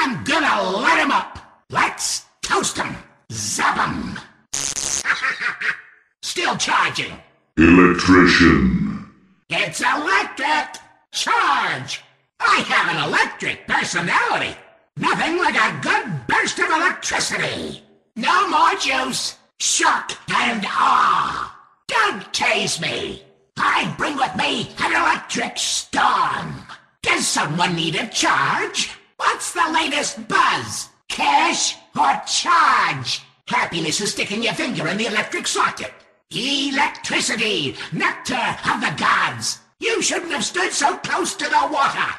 I'm gonna light 'em up. Let's toast 'em. Zap 'em. Still charging. Electrician. It's electric. Charge. I have an electric personality. Nothing like a good burst of electricity. No more juice. Shock and awe. Don't tase me. I bring with me an electric storm. Does someone need a charge? What's the latest buzz? Cash or charge? Happiness is sticking your finger in the electric socket. Electricity, nectar of the gods. You shouldn't have stood so close to the water.